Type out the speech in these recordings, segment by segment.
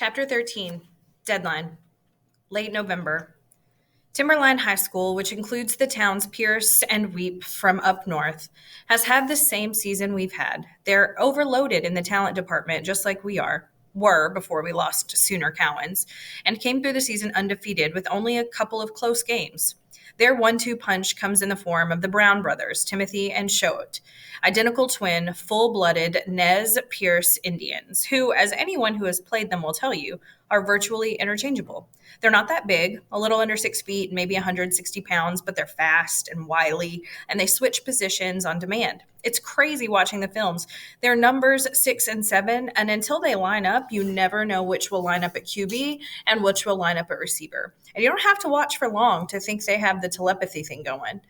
Chapter 13, Deadline, late November. Timberline High School, which includes the towns Pierce and Weep from up north, has had the same season we've had. They're overloaded in the talent department, just like were before we lost Sooner Cowens, and came through the season undefeated with only a couple of close games. Their 1-2 punch comes in the form of the Brown brothers, Timothy and Choate, identical twin, full-blooded Nez Pierce Indians, who, as anyone who has played them will tell you, are virtually interchangeable. They're not that big, a little under 6 feet, maybe 160 pounds, but they're fast and wily, and they switch positions on demand. It's crazy watching the films. They're numbers 6 and 7, and until they line up, you never know which will line up at QB and which will line up at receiver. And you don't have to watch for long to think they have the telepathy thing going.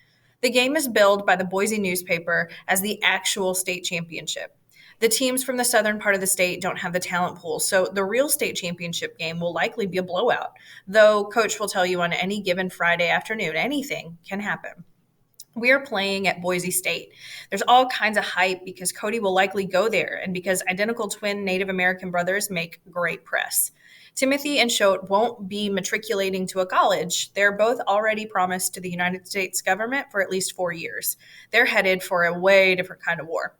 The game is billed by the Boise newspaper as the actual state championship. The teams from the southern part of the state don't have the talent pool, so the real state championship game will likely be a blowout, though Coach will tell you on any given Friday afternoon, anything can happen. We are playing at Boise State. There's all kinds of hype because Cody will likely go there and because identical twin Native American brothers make great press. Timothy and Choate won't be matriculating to a college. They're both already promised to the United States government for at least 4 years. They're headed for a way different kind of war.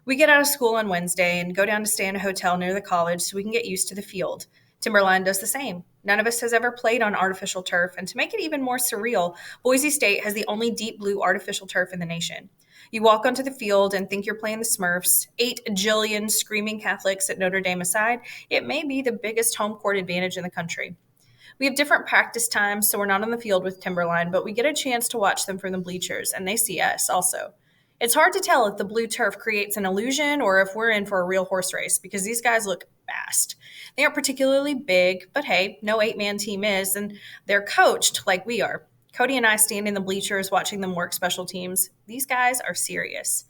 We get out of school on Wednesday and go down to stay in a hotel near the college so we can get used to the field. Timberline does the same. None of us has ever played on artificial turf, and to make it even more surreal, Boise State has the only deep blue artificial turf in the nation. You walk onto the field and think you're playing the Smurfs. 8 jillion screaming Catholics at Notre Dame aside, it may be the biggest home court advantage in the country. We have different practice times, so we're not on the field with Timberline, but we get a chance to watch them from the bleachers, and they see us also. It's hard to tell if the blue turf creates an illusion or if we're in for a real horse race because these guys look fast. They aren't particularly big, but hey, no 8-man team is, and they're coached like we are. Cody and I stand in the bleachers watching them work special teams. These guys are serious.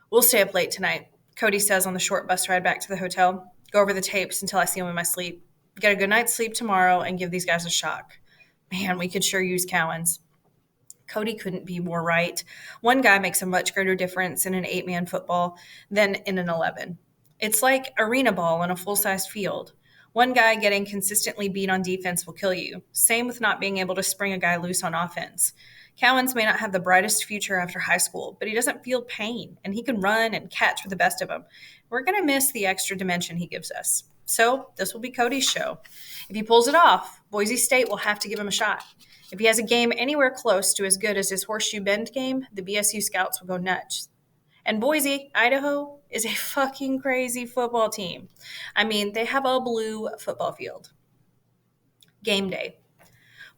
We'll stay up late tonight, Cody says on the short bus ride back to the hotel. Go over the tapes until I see them in my sleep. Get a good night's sleep tomorrow and give these guys a shock. Man, we could sure use Cowens. Cody couldn't be more right. One guy makes a much greater difference in an 8-man football than in an 11. It's like arena ball on a full-sized field. One guy getting consistently beat on defense will kill you. Same with not being able to spring a guy loose on offense. Cowens may not have the brightest future after high school, but he doesn't feel pain, and he can run and catch with the best of them. We're going to miss the extra dimension he gives us. So this will be Cody's show. If he pulls it off, Boise State will have to give him a shot. If he has a game anywhere close to as good as his Horseshoe Bend game, the BSU scouts will go nuts. And Boise, Idaho, is a fucking crazy football team. I mean, they have a blue football field. Game day.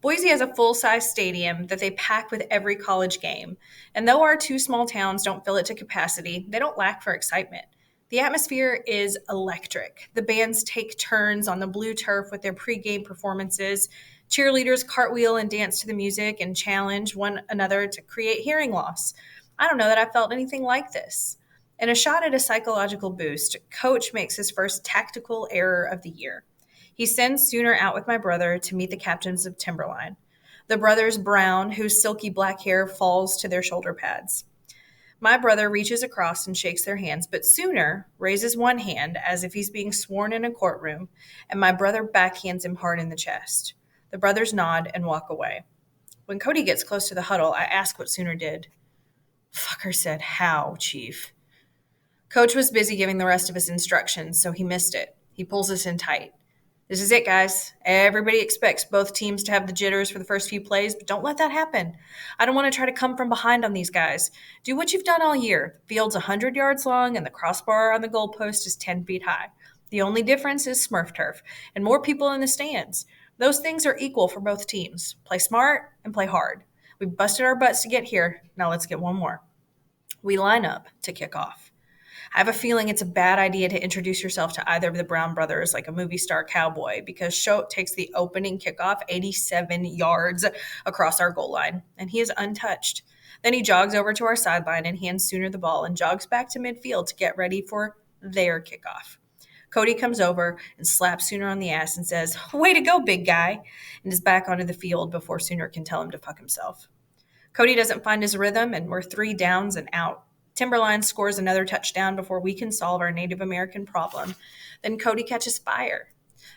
Boise has a full-size stadium that they pack with every college game. And though our 2 small towns don't fill it to capacity, they don't lack for excitement. The atmosphere is electric. The bands take turns on the blue turf with their pregame performances. Cheerleaders cartwheel and dance to the music and challenge one another to create hearing loss. I don't know that I felt anything like this. In a shot at a psychological boost, Coach makes his first tactical error of the year. He sends Sooner out with my brother to meet the captains of Timberline. The brothers Brown, whose silky black hair falls to their shoulder pads. My brother reaches across and shakes their hands, but Sooner raises one hand as if he's being sworn in a courtroom, and my brother backhands him hard in the chest. The brothers nod and walk away. When Cody gets close to the huddle, I ask what Sooner did. Fucker said, "How, Chief?" Coach was busy giving the rest of us instructions, so he missed it. He pulls us in tight. This is it, guys. Everybody expects both teams to have the jitters for the first few plays, but don't let that happen. I don't want to try to come from behind on these guys. Do what you've done all year. The field's 100 yards long, and the crossbar on the goalpost is 10 feet high. The only difference is Smurf turf, and more people in the stands. Those things are equal for both teams. Play smart and play hard. We busted our butts to get here. Now let's get one more. We line up to kick off. I have a feeling it's a bad idea to introduce yourself to either of the Brown brothers like a movie star cowboy because Choate takes the opening kickoff 87 yards across our goal line, and he is untouched. Then he jogs over to our sideline and hands Sooner the ball and jogs back to midfield to get ready for their kickoff. Cody comes over and slaps Sooner on the ass and says, "Way to go, big guy," and is back onto the field before Sooner can tell him to fuck himself. Cody doesn't find his rhythm, and we're 3 downs and out. Timberline scores another touchdown before we can solve our Native American problem. Then Cody catches fire.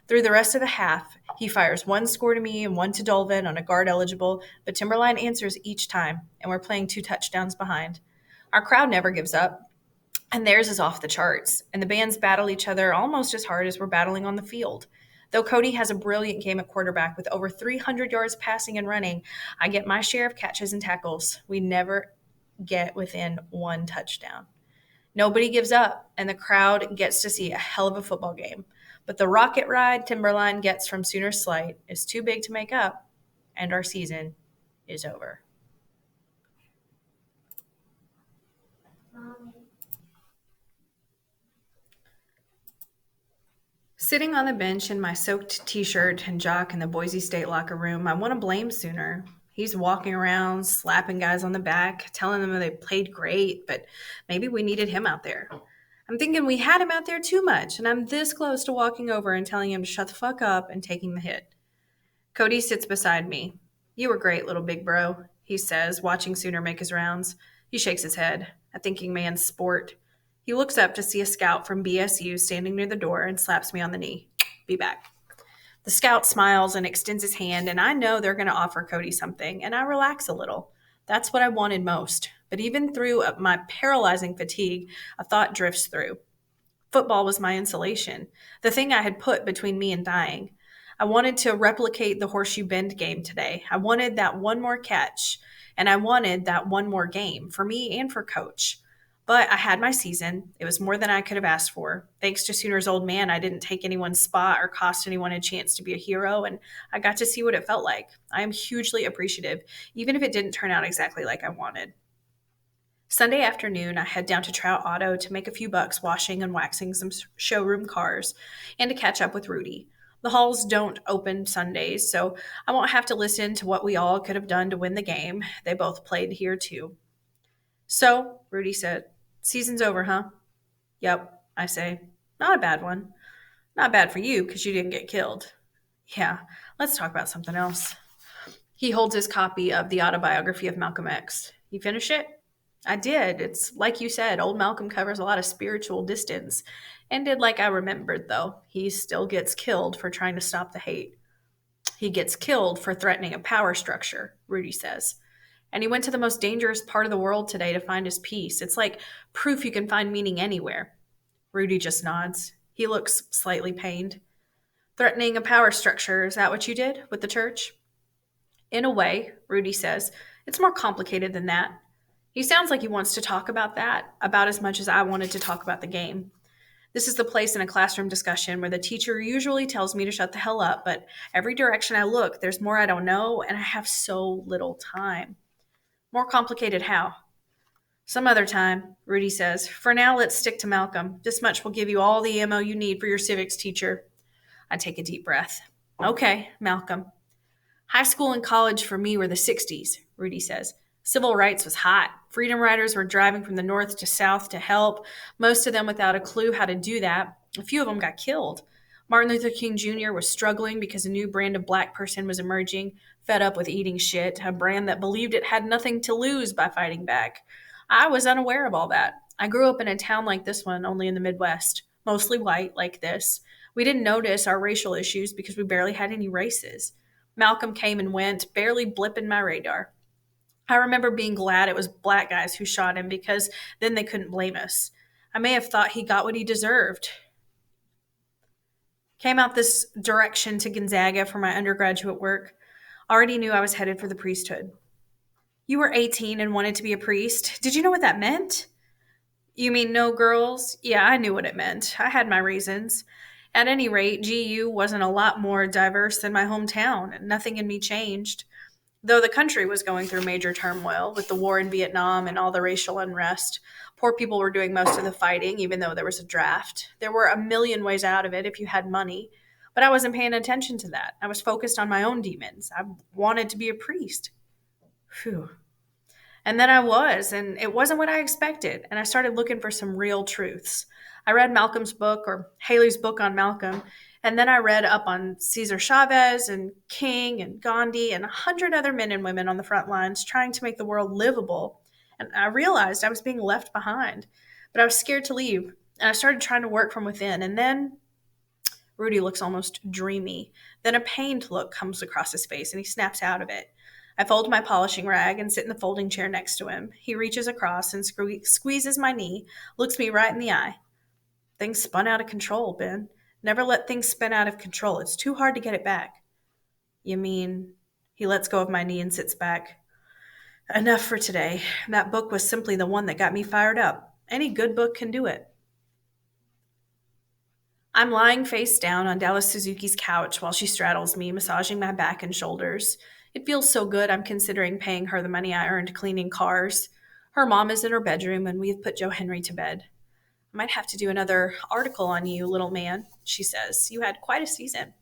Through the rest of the half, he fires one score to me and one to Dolvin on a guard eligible, but Timberline answers each time, and we're playing 2 touchdowns behind. Our crowd never gives up, and theirs is off the charts, and the bands battle each other almost as hard as we're battling on the field. Though Cody has a brilliant game at quarterback with over 300 yards passing and running, I get my share of catches and tackles. We never get within 1 touchdown. Nobody gives up, and the crowd gets to see a hell of a football game. But the rocket ride Timberline gets from Sooner's slight is too big to make up, and our season is over. Sitting on the bench in my soaked t-shirt and jock in the Boise State locker room, I want to blame Sooner. He's walking around, slapping guys on the back, telling them they played great, but maybe we needed him out there. I'm thinking we had him out there too much, and I'm this close to walking over and telling him to shut the fuck up and taking the hit. Cody sits beside me. You were great, little big bro, he says, watching Sooner make his rounds. He shakes his head, a thinking man's sport. He looks up to see a scout from BSU standing near the door and slaps me on the knee. Be back. The scout smiles and extends his hand, and I know they're going to offer Cody something, and I relax a little. That's what I wanted most. But even through my paralyzing fatigue, a thought drifts through. Football was my insulation, the thing I had put between me and dying. I wanted to replicate the horseshoe bend game today. I wanted that one more catch, and I wanted that one more game for me and for Coach. But I had my season. It was more than I could have asked for. Thanks to Sooner's old man, I didn't take anyone's spot or cost anyone a chance to be a hero, and I got to see what it felt like. I am hugely appreciative, even if it didn't turn out exactly like I wanted. Sunday afternoon, I head down to Trout Auto to make a few bucks washing and waxing some showroom cars and to catch up with Rudy. The halls don't open Sundays, so I won't have to listen to what we all could have done to win the game. They both played here too. So, Rudy said, season's over, huh? Yep, I say. Not a bad one. Not bad for you because you didn't get killed. Yeah, let's talk about something else. He holds his copy of the autobiography of Malcolm X. You finish it? I did. It's like you said, old Malcolm covers a lot of spiritual distance. Ended like I remembered, though. He still gets killed for trying to stop the hate. He gets killed for threatening a power structure, Rudy says. And he went to the most dangerous part of the world today to find his peace. It's like proof you can find meaning anywhere. Rudy just nods. He looks slightly pained. Threatening a power structure, is that what you did with the church? In a way, Rudy says, it's more complicated than that. He sounds like he wants to talk about that, about as much as I wanted to talk about the game. This is the place in a classroom discussion where the teacher usually tells me to shut the hell up, but every direction I look, there's more I don't know, and I have so little time. More complicated how? Some other time, Rudy says. For now, let's stick to Malcolm. This much will give you all the ammo you need for your civics teacher. I take a deep breath. Okay, Malcolm. High school and college for me were the 60s, Rudy says. Civil rights was hot. Freedom riders were driving from the north to south to help, most of them without a clue how to do that. A few of them got killed. Martin Luther King Jr. was struggling because a new brand of black person was emerging, fed up with eating shit, a brand that believed it had nothing to lose by fighting back. I was unaware of all that. I grew up in a town like this one, only in the Midwest, mostly white like this. We didn't notice our racial issues because we barely had any races. Malcolm came and went, barely blipping my radar. I remember being glad it was black guys who shot him because then they couldn't blame us. I may have thought he got what he deserved. Came out this direction to Gonzaga for my undergraduate work. Already knew I was headed for the priesthood. You were 18 and wanted to be a priest. Did you know what that meant? You mean no girls? Yeah, I knew what it meant. I had my reasons. At any rate, GU wasn't a lot more diverse than my hometown, and nothing in me changed. Though the country was going through major turmoil with the war in Vietnam and all the racial unrest, poor people were doing most of the fighting, even though there was a draft. There were a million ways out of it if you had money, but I wasn't paying attention to that. I was focused on my own demons. I wanted to be a priest. Phew. And then I was, and it wasn't what I expected, and I started looking for some real truths. I read Malcolm's book, or Haley's book on Malcolm, and then I read up on Cesar Chavez and King and Gandhi and 100 other men and women on the front lines trying to make the world livable. And I realized I was being left behind, but I was scared to leave. And I started trying to work from within. And then Rudy looks almost dreamy. Then a pained look comes across his face and he snaps out of it. I fold my polishing rag and sit in the folding chair next to him. He reaches across and squeezes my knee, looks me right in the eye. Things spun out of control, Ben. Never let things spin out of control. It's too hard to get it back. You mean? He lets go of my knee and sits back. Enough for today. That book was simply the one that got me fired up. Any good book can do it. I'm lying face down on Dallas Suzuki's couch while she straddles me, massaging my back and shoulders. It feels so good I'm considering paying her the money I earned cleaning cars. Her mom is in her bedroom and we have put Joe Henry to bed. I might have to do another article on you, little man, she says. You had quite a season.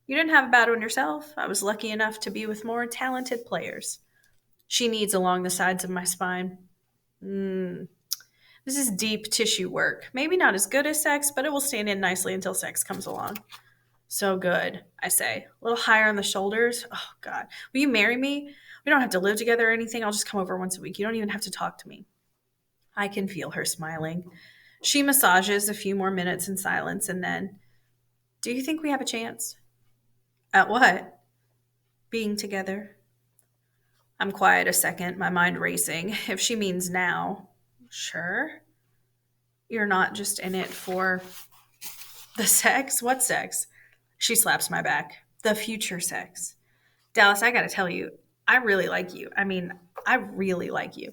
You didn't have a bad one yourself. I was lucky enough to be with more talented players. She kneads along the sides of my spine. This is deep tissue work. Maybe not as good as sex, but it will stand in nicely until sex comes along. So good, I say. A little higher on the shoulders. Oh, God. Will you marry me? We don't have to live together or anything. I'll just come over once a week. You don't even have to talk to me. I can feel her smiling. She massages a few more minutes in silence and then, do you think we have a chance? At what? Being together. I'm quiet a second, my mind racing. If she means now, sure. You're not just in it for the sex? What sex? She slaps my back. The future sex. Dallas, I gotta tell you, I really like you. I really like you.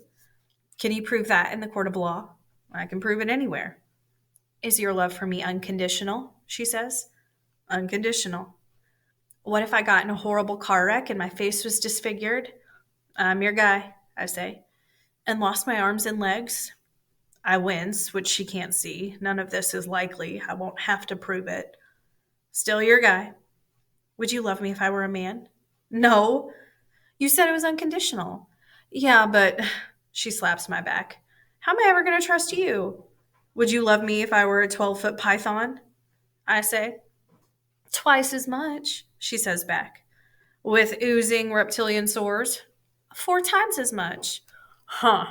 Can you prove that in the court of law? I can prove it anywhere. Is your love for me unconditional? She says. Unconditional. What if I got in a horrible car wreck and my face was disfigured? I'm your guy, I say. And lost my arms and legs? I wince, which she can't see. None of this is likely. I won't have to prove it. Still your guy. Would you love me if I were a man? No. You said it was unconditional. Yeah, but she slaps my back. How am I ever going to trust you? Would you love me if I were a 12-foot python? I say. Twice as much, she says back. With oozing reptilian sores? 4 times as much. Huh.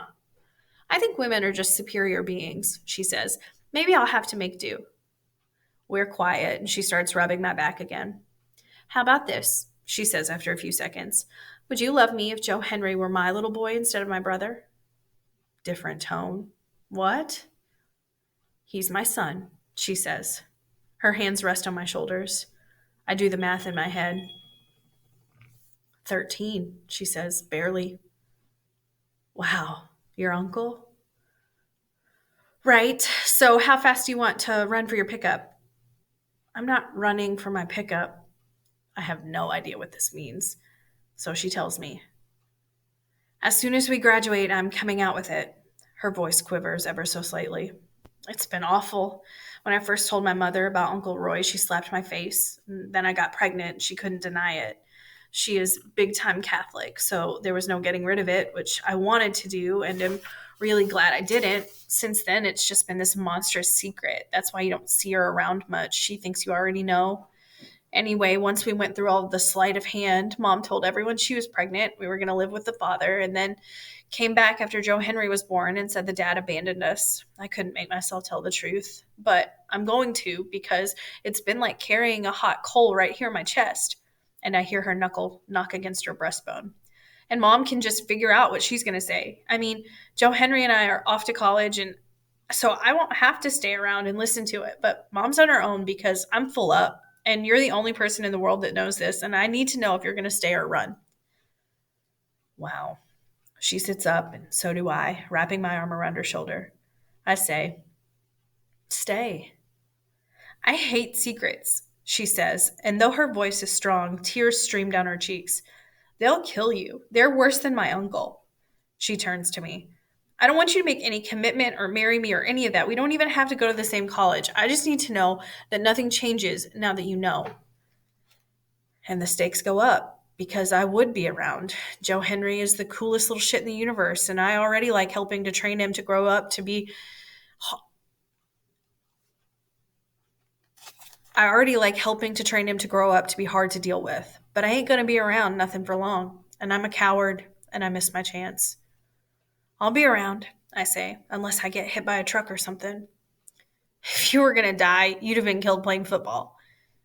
I think women are just superior beings, she says. Maybe I'll have to make do. We're quiet, and she starts rubbing my back again. How about this? She says after a few seconds. Would you love me if Joe Henry were my little boy instead of my brother? Different tone. What? He's my son, she says. Her hands rest on my shoulders. I do the math in my head. 13, she says, barely. Wow, your uncle? Right, so how fast do you want to run for your pickup? I'm not running for my pickup. I have no idea what this means. So she tells me. As soon as we graduate, I'm coming out with it. Her voice quivers ever so slightly. It's been awful. When I first told my mother about Uncle Roy, she slapped my face. Then I got pregnant. She couldn't deny it. She is big-time Catholic, so there was no getting rid of it, which I wanted to do, and am really glad I didn't. Since then, it's just been this monstrous secret. That's why you don't see her around much. She thinks you already know. Anyway, once we went through all of the sleight of hand, Mom told everyone she was pregnant. We were going to live with the father, and then came back after Joe Henry was born and said the dad abandoned us. I couldn't make myself tell the truth, but I'm going to because it's been like carrying a hot coal right here in my chest. And I hear her knuckle knock against her breastbone. And Mom can just figure out what she's going to say. Joe Henry and I are off to college, and so I won't have to stay around and listen to it. But Mom's on her own because I'm full up. And you're the only person in the world that knows this, and I need to know if you're going to stay or run. Wow. She sits up, and so do I, wrapping my arm around her shoulder. I say, stay. I hate secrets, she says, and though her voice is strong, tears stream down her cheeks. They'll kill you. They're worse than my uncle. She turns to me. I don't want you to make any commitment or marry me or any of that. We don't even have to go to the same college. I just need to know that nothing changes now that you know. And the stakes go up because I would be around. Joe Henry is the coolest little shit in the universe, and I already like helping to train him to grow up to be hard to deal with. But I ain't going to be around nothing for long. And I'm a coward, and I miss my chance. I'll be around, I say, unless I get hit by a truck or something. If you were going to die, you'd have been killed playing football.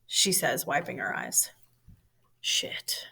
she says, wiping her eyes. Shit.